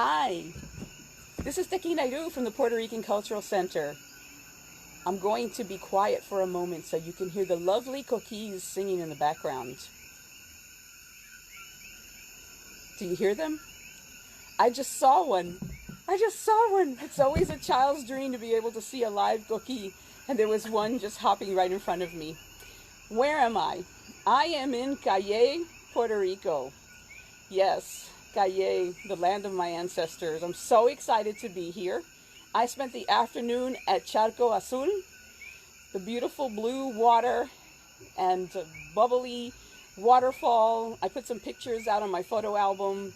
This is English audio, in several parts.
Hi, this is Tekina-eirú from the Puerto Rican Cultural Center. I'm going to be quiet for a moment so you can hear the lovely coquilles singing in the background. Do you hear them? I just saw one. It's always a child's dream to be able to see a live coquille, and there was one just hopping right in front of me. Where am I? I am in Calle, Puerto Rico. Yes, Calle, the land of my ancestors. I'm so excited to be here. I spent the afternoon at Charco Azul, the beautiful blue water and bubbly waterfall. I put some pictures out on my photo album.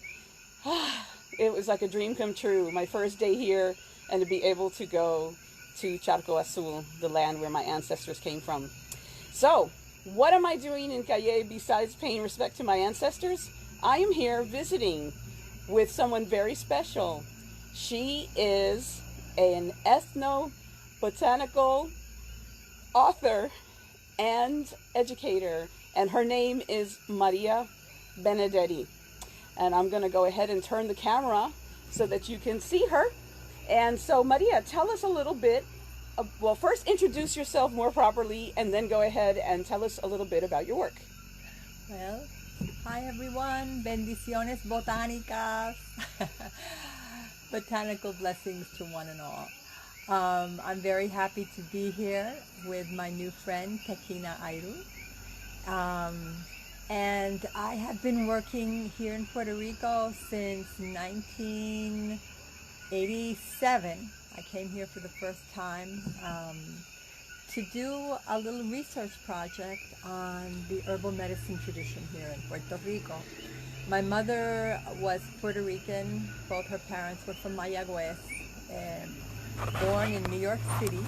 It was like a dream come true, my first day here, and to be able to go to Charco Azul, the land where my ancestors came from. So, what am I doing in Calle besides paying respect to my ancestors? I am here visiting with someone very special. She is an ethnobotanical author and educator, and her name is María Benedetti. And I'm going to go ahead and turn the camera so that you can see her. And so, María, tell us a little bit. Well, first introduce yourself more properly, and then go ahead and tell us a little bit about your work. Well, hi everyone, bendiciones botánicas, botanical blessings to one and all. I'm very happy to be here with my new friend, Tekina-eirú. And I have been working here in Puerto Rico since 1987. I came here for the first time to do a little research project on the herbal medicine tradition here in Puerto Rico. My mother was Puerto Rican. Both her parents were from Mayagüez, born in New York City.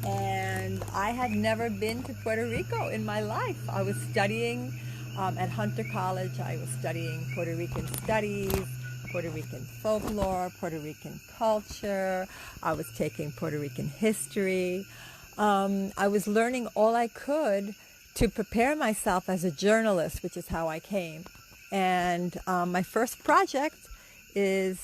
And I had never been to Puerto Rico in my life. I was studying at Hunter College. I was studying Puerto Rican studies, Puerto Rican folklore, Puerto Rican culture. I was taking Puerto Rican history. I was learning all I could to prepare myself as a journalist, which is how I came. And my first project is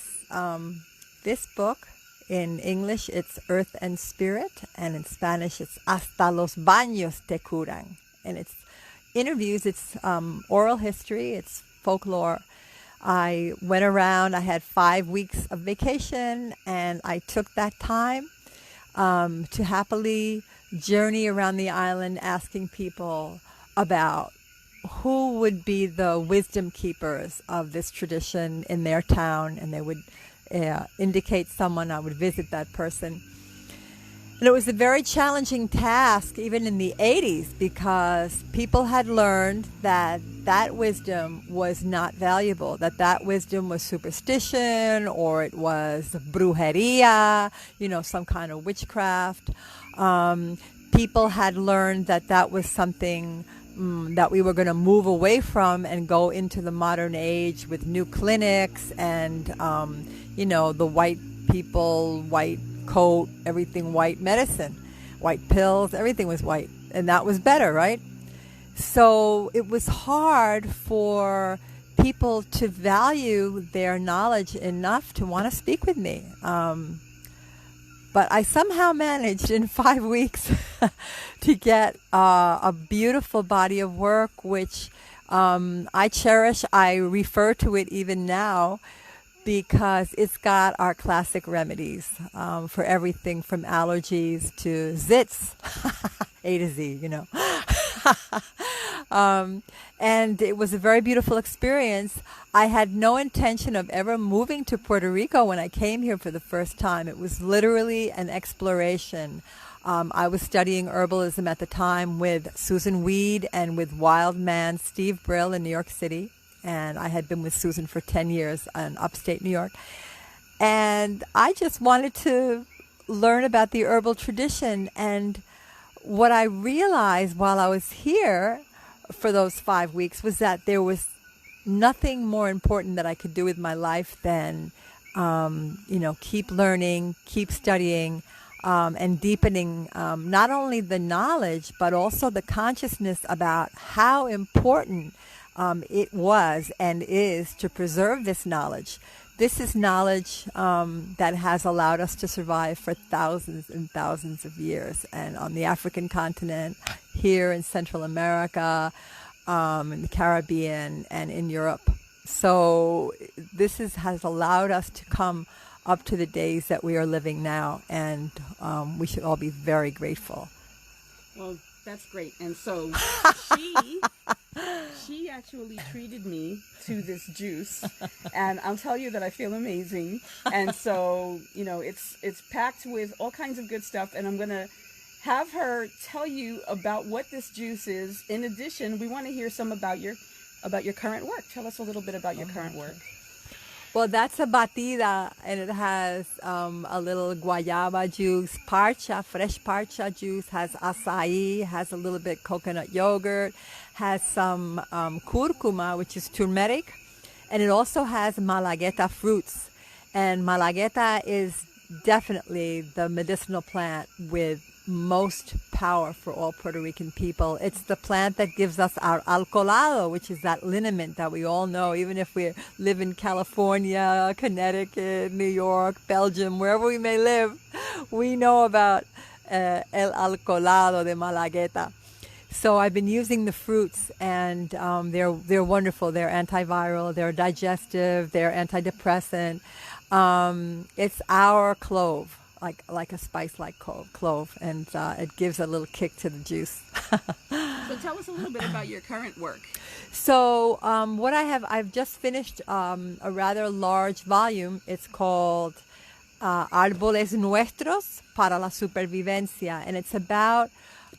this book. In English, it's Earth and Spirit, and in Spanish, it's Hasta los baños te curan. And it's interviews, it's oral history, it's folklore. I went around, I had 5 weeks of vacation, and I took that time to happily journey around the island asking people about who would be the wisdom keepers of this tradition in their town, and they would indicate someone. I would visit that person. And it was a very challenging task even in the 80s, because people had learned that that wisdom was not valuable, that wisdom was superstition, or it was brujeria, some kind of witchcraft. People had learned that was something that we were going to move away from and go into the modern age with new clinics and, the white people, white coat, everything white medicine, white pills, everything was white. And that was better, right? So it was hard for people to value their knowledge enough to want to speak with me. But I somehow managed in 5 weeks to get a beautiful body of work, which I cherish. I refer to it even now because it's got our classic remedies for everything from allergies to zits, A to Z, And it was a very beautiful experience. I had no intention of ever moving to Puerto Rico when I came here for the first time. It was literally an exploration. I was studying herbalism at the time with Susan Weed and with wild man Steve Brill in New York City. And I had been with Susan for 10 years in upstate New York. And I just wanted to learn about the herbal tradition. And what I realized while I was here for those 5 weeks was that there was nothing more important that I could do with my life than, keep learning, keep studying, and deepening not only the knowledge, but also the consciousness about how important it was and is to preserve this knowledge. this is knowledge that has allowed us to survive for thousands and thousands of years. And on the African continent, here in Central America, in the Caribbean, and in Europe. So this has allowed us to come up to the days that we are living now, and we should all be very grateful. Well, that's great. And so she actually treated me to this juice, and I'll tell you that I feel amazing. And so, you know, it's packed with all kinds of good stuff, and I'm going to have her tell you about what this juice is. In addition, we want to hear some about your current work. Tell us a little bit about your current work. Well, that's a batida, and it has a little guayaba juice, parcha, fresh parcha juice, has acai, has a little bit coconut yogurt, has some curcuma, which is turmeric, and it also has malagueta fruits. And malagueta is definitely the medicinal plant with most power for all Puerto Rican people. It's the plant that gives us our alcoholado, which is that liniment that we all know, even if we live in California, Connecticut, New York, Belgium, wherever we may live, we know about el alcoholado de malagueta. So I've been using the fruits, and they're wonderful. They're antiviral, they're digestive, they're antidepressant. It's our clove. Like a spice like clove, and it gives a little kick to the juice. So tell us a little bit about your current work. So what I've just finished a rather large volume. It's called Árboles Nuestros para la Supervivencia, and it's about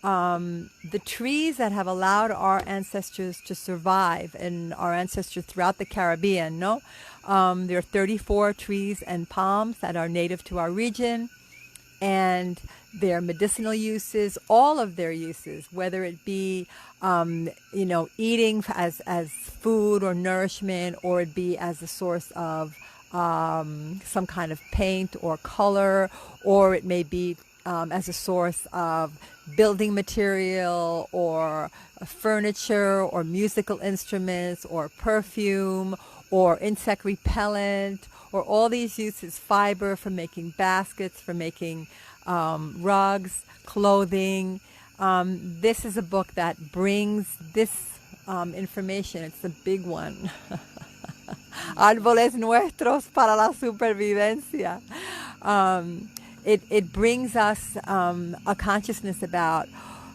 the trees that have allowed our ancestors to survive, and our ancestors throughout the Caribbean, no? There are 34 trees and palms that are native to our region, and their medicinal uses, all of their uses, whether it be, eating as food or nourishment, or it be as a source of some kind of paint or color, or it may be as a source of building material or furniture or musical instruments or perfume or insect repellent, or all these uses, fiber for making baskets, for making rugs, clothing. This is a book that brings this information. It's a big one. Árboles Nuestros para la Supervivencia. It brings us a consciousness about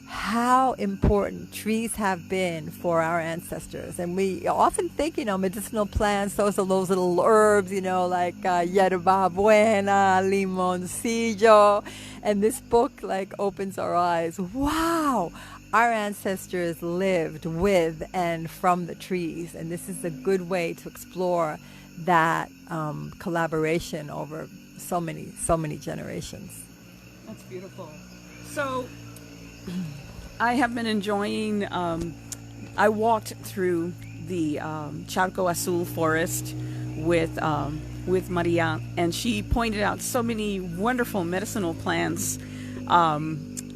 how important trees have been for our ancestors. And we often think, medicinal plants, those are those little herbs, like yerba buena, limoncillo. And this book opens our eyes. Wow! Our ancestors lived with and from the trees. And this is a good way to explore that collaboration over so many generations. That's beautiful. So I have been enjoying, I walked through the Charco Azul forest with Maria, and she pointed out so many wonderful medicinal plants. I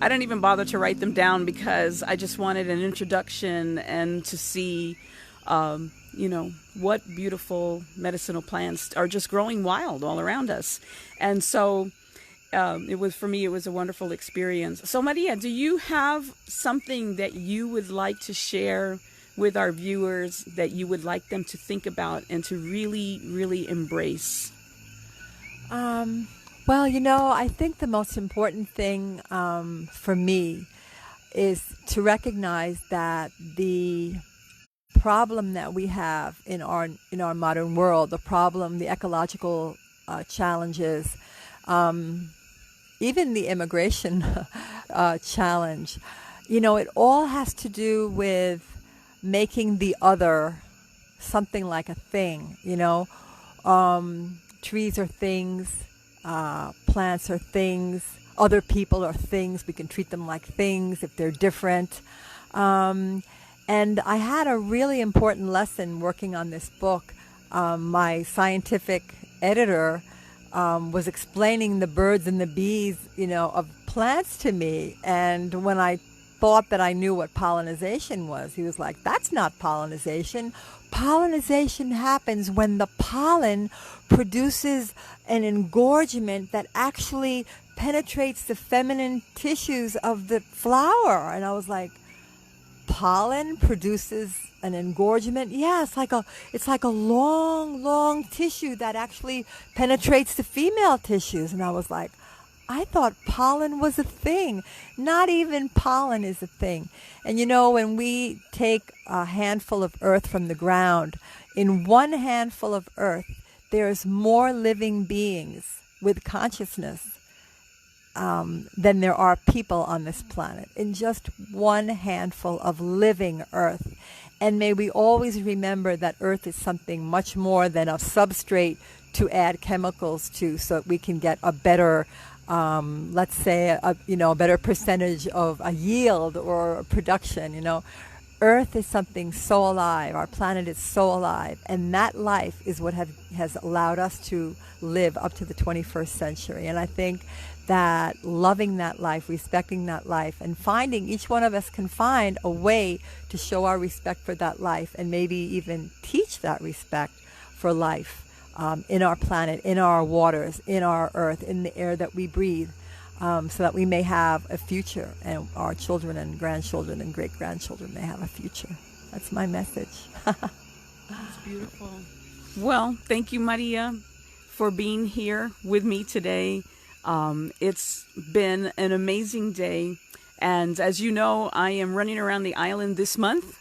didn't even bother to write them down because I just wanted an introduction and to see, what beautiful medicinal plants are just growing wild all around us. And so it was a wonderful experience. So Maria, do you have something that you would like to share with our viewers that you would like them to think about and to really, really embrace? Well, I think the most important thing for me is to recognize that the problem that we have in our modern world, the ecological challenges, even the immigration challenge, it all has to do with making the other something like a thing. Trees are things, plants are things, other people are things. We can treat them like things if they're different. And I had a really important lesson working on this book. My scientific editor was explaining the birds and the bees, of plants to me. And when I thought that I knew what pollination was, he was like, that's not pollination. pollinization happens when the pollen produces an engorgement that actually penetrates the feminine tissues of the flower. And I was like, pollen produces an engorgement? Yeah, it's like a long tissue that actually penetrates the female tissues. And I was like, I thought pollen was a thing. Not even pollen is a thing. And you know, when we take a handful of earth from the ground, in one handful of earth, there's more living beings with consciousness than there are people on this planet. In just one handful of living earth. And may we always remember that earth is something much more than a substrate to add chemicals to, so that we can get a better let's say, a better percentage of a yield or production. Earth is something so alive. Our planet is so alive. And that life is what has allowed us to live up to the 21st century. And I think that loving that life, respecting that life, and finding, each one of us can find a way to show our respect for that life, and maybe even teach that respect for life. In our planet, in our waters, in our earth, in the air that we breathe, so that we may have a future, and our children and grandchildren and great-grandchildren may have a future. That's my message. That's beautiful. Well, thank you, Maria, for being here with me today. It's been an amazing day, and as you know, I am running around the island this month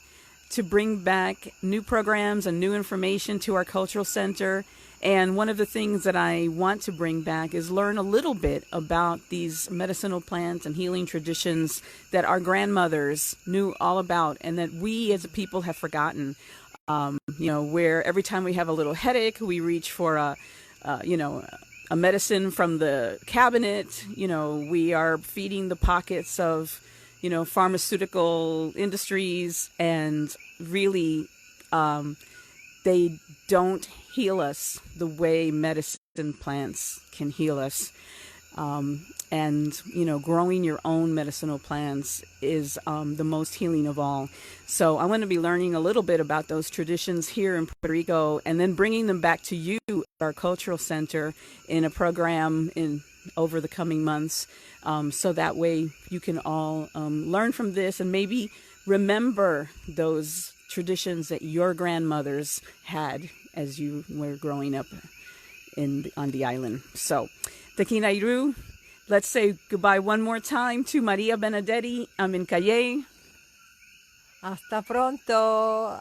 to bring back new programs and new information to our cultural center. And one of the things that I want to bring back is learn a little bit about these medicinal plants and healing traditions that our grandmothers knew all about, and that we as a people have forgotten. Where every time we have a little headache, we reach for a medicine from the cabinet. We are feeding the pockets of, pharmaceutical industries, and really, they don't heal us the way medicine plants can heal us. Growing your own medicinal plants is the most healing of all. So I want to be learning a little bit about those traditions here in Puerto Rico, and then bringing them back to you at our cultural center in a program over the coming months, so that way you can all learn from this and maybe remember those traditions that your grandmothers had as you were growing up on the island. So, Tekina-eirú, let's say goodbye one more time to María Benedetti. I'm in Calle. Hasta pronto.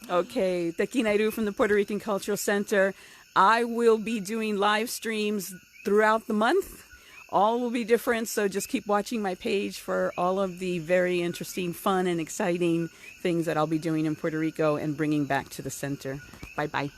Okay, Tekina-eirú from the Puerto Rican Cultural Center. I will be doing live streams throughout the month. All will be different, so just keep watching my page for all of the very interesting, fun, and exciting things that I'll be doing in Puerto Rico and bringing back to the center. Bye-bye.